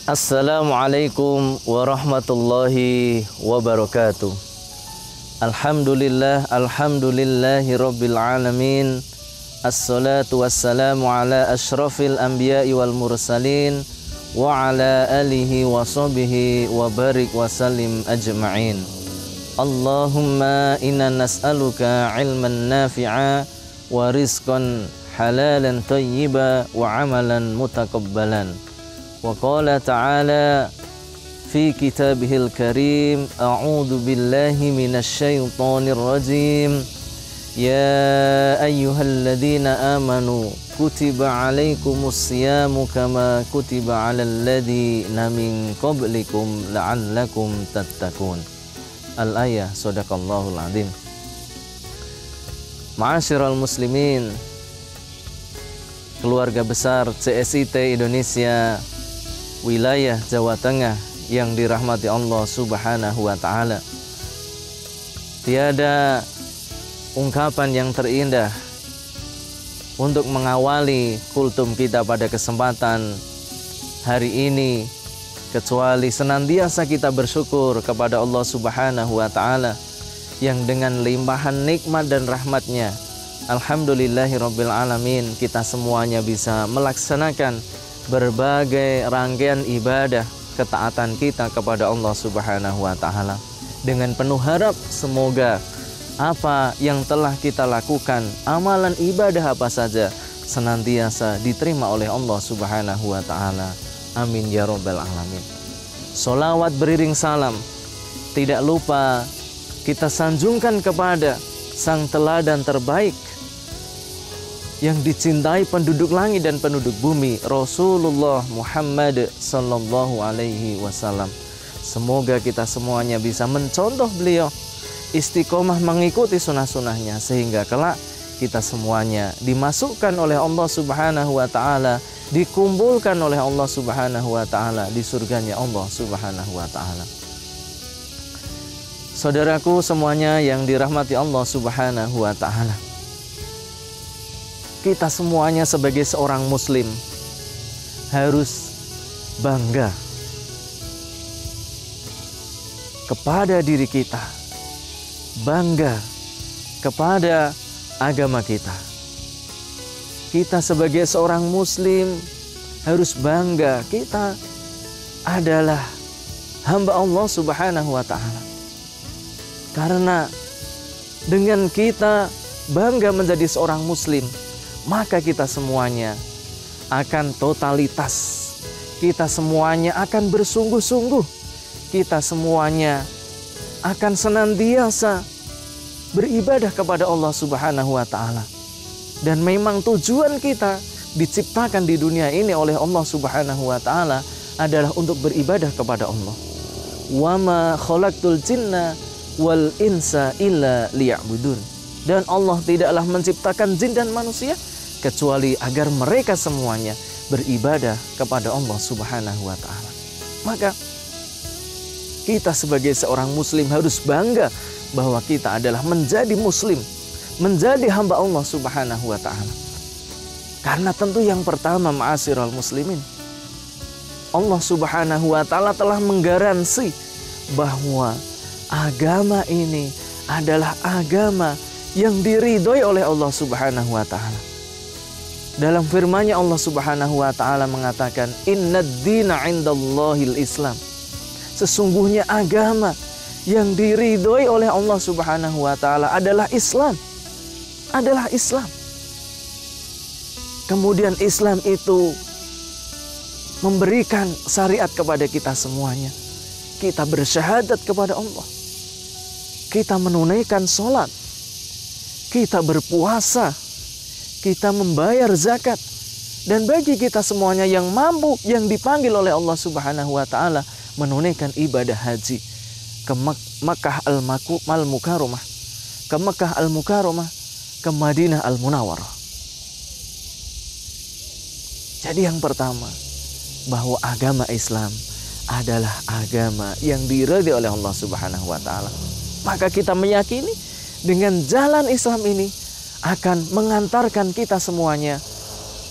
Assalamualaikum warahmatullahi wabarakatuh. Alhamdulillahi rabbil alamin. Assalatu wassalamu ala ashrafil anbiya'i wal mursalin wa ala alihi wa sahbihi wa barik wa sallim ajma'in. Allahumma inna nas'aluka ilman nafi'a wa rizqan halalan tayyiba wa amalan mutakabbalan. Wa qala ta'ala fi kitabihil karim, a'udzu billahi minasy syaithanir rajim. Ya ayyuhalladzina amanu kutiba 'alaikumus syiyamu kama kutiba 'alal ladzina min qablikum la'allakum tattaqun. Al-ayah, shadaqallahul azim. Ma'asyiral muslimin, keluarga besar CSIT Indonesia wilayah Jawa Tengah yang dirahmati Allah Subhanahu wa ta'ala. Tiada ungkapan yang terindah untuk mengawali kultum kita pada kesempatan hari ini kecuali senantiasa kita bersyukur kepada Allah Subhanahu wa ta'ala yang dengan limpahan nikmat dan rahmatnya, alhamdulillahirabbil alamin, kita semuanya bisa melaksanakan berbagai rangkaian ibadah ketaatan kita kepada Allah Subhanahu wa ta'ala dengan penuh harap semoga apa yang telah kita lakukan, amalan ibadah apa saja, senantiasa diterima oleh Allah Subhanahu wa ta'ala. Amin ya rabbal alamin. Sholawat beriring salam tidak lupa kita sanjungkan kepada sang teladan terbaik yang dicintai penduduk langit dan penduduk bumi, Rasulullah Muhammad sallallahu alaihi wasallam. Semoga kita semuanya bisa mencontoh beliau, istiqomah mengikuti sunnah-sunnahnya, sehingga kelak kita semuanya dimasukkan oleh Allah Subhanahu wa ta'ala, dikumpulkan oleh Allah Subhanahu wa ta'ala di surganya Allah Subhanahu wa ta'ala. Saudaraku semuanya yang dirahmati Allah Subhanahu wa ta'ala, kita semuanya sebagai seorang muslim harus bangga kepada diri kita, bangga kepada agama kita. Kita sebagai seorang muslim harus bangga kita adalah hamba Allah Subhanahu wa ta'ala. Karena dengan kita bangga menjadi seorang muslim, maka kita semuanya akan totalitas, kita semuanya akan bersungguh-sungguh, kita semuanya akan senantiasa beribadah kepada Allah Subhanahu wa ta'ala. Dan memang tujuan kita diciptakan di dunia ini oleh Allah Subhanahu wa ta'ala adalah untuk beribadah kepada Allah. Wa ma khalaqtul jinna wal insa illa liya'budun. Dan Allah tidaklah menciptakan jin dan manusia kecuali agar mereka semuanya beribadah kepada Allah Subhanahu wa ta'ala. Maka kita sebagai seorang muslim harus bangga bahwa kita adalah menjadi muslim, menjadi hamba Allah Subhanahu wa ta'ala. Karena tentu yang pertama, ma'asyiral muslimin, Allah Subhanahu wa ta'ala telah menggaransi bahwa agama ini adalah agama yang diridhoi oleh Allah Subhanahu wa ta'ala. Dalam firman-Nya Allah Subhanahu wa ta'ala mengatakan, innad dina 'indallahil Islam. Sesungguhnya agama yang diridhoi oleh Allah Subhanahu wa ta'ala adalah Islam. Adalah Islam. Kemudian Islam itu memberikan syariat kepada kita semuanya. Kita bersyahadat kepada Allah. Kita menunaikan sholat. Kita berpuasa. Kita membayar zakat. Dan bagi kita semuanya yang mampu, yang dipanggil oleh Allah Subhanahu wa ta'ala menunaikan ibadah haji ke Makkah al-Mukarramah, ke Makkah al-Mukarramah, ke Madinah al-Munawwarah. Jadi yang pertama, bahwa agama Islam adalah agama yang diridhai oleh Allah Subhanahu wa ta'ala. Maka kita meyakini dengan jalan Islam ini akan mengantarkan kita semuanya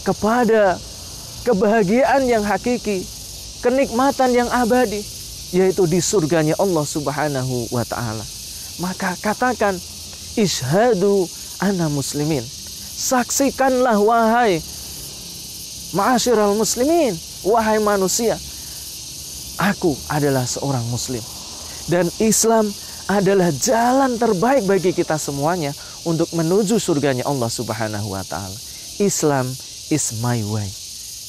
kepada kebahagiaan yang hakiki, kenikmatan yang abadi, yaitu di surganya Allah Subhanahu wa ta'ala. Maka katakan, ishadu ana muslimin. Saksikanlah wahai ma'asyiral muslimin, wahai manusia, aku adalah seorang muslim. Dan Islam adalah jalan terbaik bagi kita semuanya untuk menuju surganya Allah Subhanahu wa ta'ala. Islam is my way.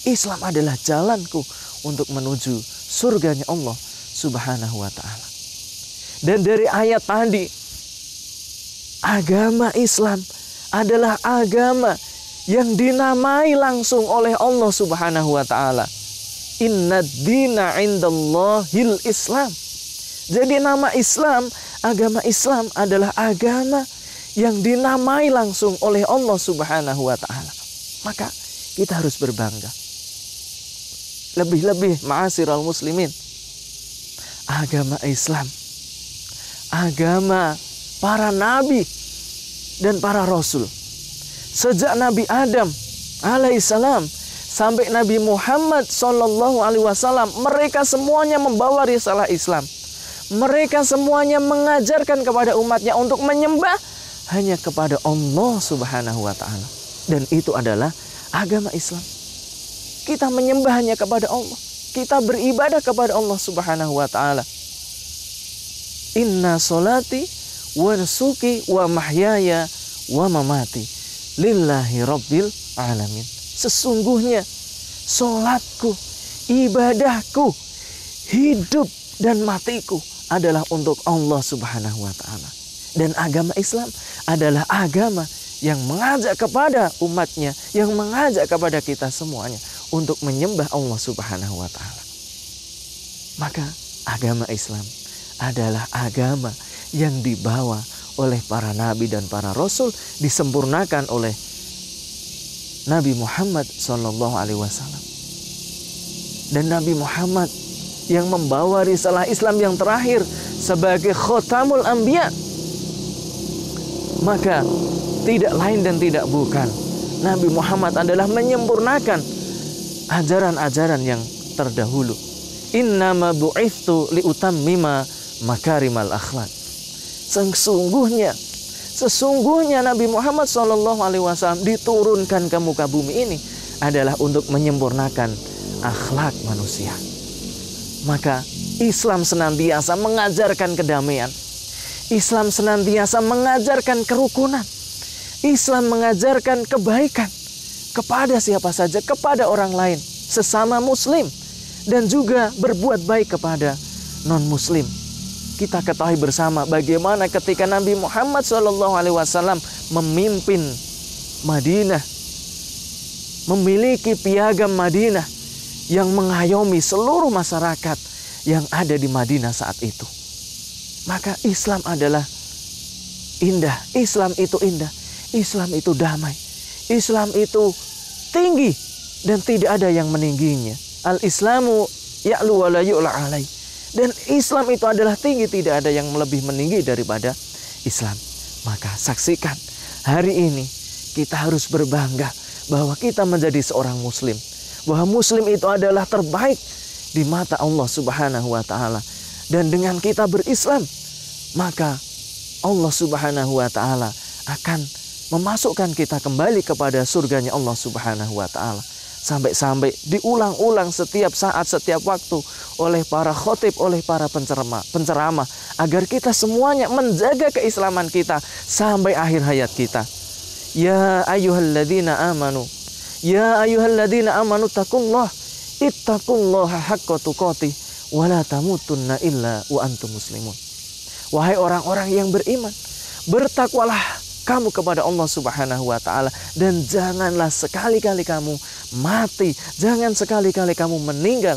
Islam adalah jalanku untuk menuju surganya Allah Subhanahu wa ta'ala. Dan dari ayat tadi, agama Islam adalah agama yang dinamai langsung oleh Allah Subhanahu wa ta'ala. Innad dina indallahil Islam. Jadi nama Islam, agama Islam adalah agama yang dinamai langsung oleh Allah Subhanahu wa ta'ala. Maka kita harus berbangga. Lebih-lebih ma'asyiral muslimin, agama Islam, agama para nabi dan para rasul. Sejak Nabi Adam alaihissalam sampai Nabi Muhammad sallallahu alaihi wasallam, mereka semuanya membawa risalah Islam. Mereka semuanya mengajarkan kepada umatnya untuk menyembah hanya kepada Allah Subhanahu wa ta'ala. Dan itu adalah agama Islam. Kita menyembah hanya kepada Allah. Kita beribadah kepada Allah Subhanahu wa ta'ala. Inna solati wa nusuki wa mahyaya wa mamati lillahi rabbil alamin. Sesungguhnya solatku, ibadahku, hidup dan matiku adalah untuk Allah Subhanahu wa ta'ala. Dan agama Islam adalah agama yang mengajak kepada umatnya, yang mengajak kepada kita semuanya untuk menyembah Allah Subhanahu wa ta'ala. Maka agama Islam adalah agama yang dibawa oleh para nabi dan para rasul, disempurnakan oleh Nabi Muhammad sallallahu alaihi wasallam. Dan Nabi Muhammad yang membawa risalah Islam yang terakhir sebagai khotamul anbiya, maka tidak lain dan tidak bukan, Nabi Muhammad adalah menyempurnakan ajaran-ajaran yang terdahulu. Innama bu'ithtu liutammima makarimal akhlak. Sesungguhnya Nabi Muhammad SAW diturunkan ke muka bumi ini adalah untuk menyempurnakan akhlak manusia. Maka Islam senantiasa mengajarkan kedamaian. Islam senantiasa mengajarkan kerukunan. Islam mengajarkan kebaikan kepada siapa saja, kepada orang lain, sesama muslim, dan juga berbuat baik kepada non-muslim. Kita ketahui bersama bagaimana ketika Nabi Muhammad SAW memimpin Madinah, memiliki piagam Madinah yang mengayomi seluruh masyarakat yang ada di Madinah saat itu. Maka Islam adalah indah. Islam itu indah. Islam itu damai. Islam itu tinggi dan tidak ada yang meningginya. Al-Islamu ya'lu wa la yu'la alai. Dan Islam itu adalah tinggi, tidak ada yang lebih meninggi daripada Islam. Maka saksikan, hari ini kita harus berbangga bahwa kita menjadi seorang muslim. Bahwa muslim itu adalah terbaik di mata Allah Subhanahu wa ta'ala. Dan dengan kita berislam, maka Allah Subhanahu wa ta'ala akan memasukkan kita kembali kepada surganya Allah Subhanahu wa ta'ala. Sampai-sampai diulang-ulang setiap saat, setiap waktu oleh para khotib, oleh para penceramah, agar kita semuanya menjaga keislaman kita sampai akhir hayat kita. Ya ayyuhalladzina amanu, ya ayyuhalladzina amanu taqullah, ittaqullaha haqqa tuqatih wa la tamutunna illa wa antum muslimun. Wahai orang-orang yang beriman, bertakwalah kamu kepada Allah Subhanahu wa ta'ala, dan janganlah sekali-kali kamu mati, jangan sekali-kali kamu meninggal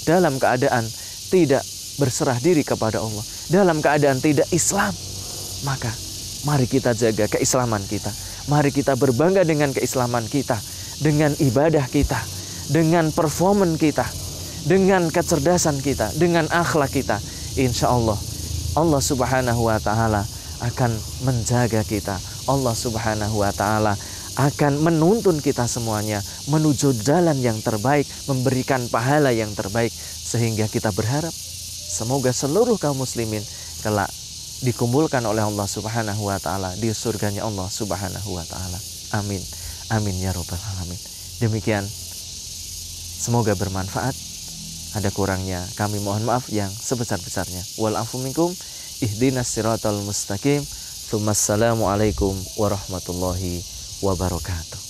dalam keadaan tidak berserah diri kepada Allah, dalam keadaan tidak Islam. Maka mari kita jaga keislaman kita, mari kita berbangga dengan keislaman kita, dengan ibadah kita, dengan performan kita, dengan kecerdasan kita, dengan akhlak kita. Insya Allah Allah Subhanahu wa ta'ala akan menjaga kita. Allah Subhanahu wa ta'ala akan menuntun kita semuanya menuju jalan yang terbaik, memberikan pahala yang terbaik, sehingga kita berharap semoga seluruh kaum muslimin kelak dikumpulkan oleh Allah Subhanahu wa taala di surganya Allah Subhanahu wa taala. Amin. Amin ya rabbal alamin. Demikian, semoga bermanfaat. Ada kurangnya kami mohon maaf yang sebesar-besarnya. Wal afu minkum. Ihdinas siratal mustaqim. Tsummassalamu alaikum warahmatullahi wabarakatuh.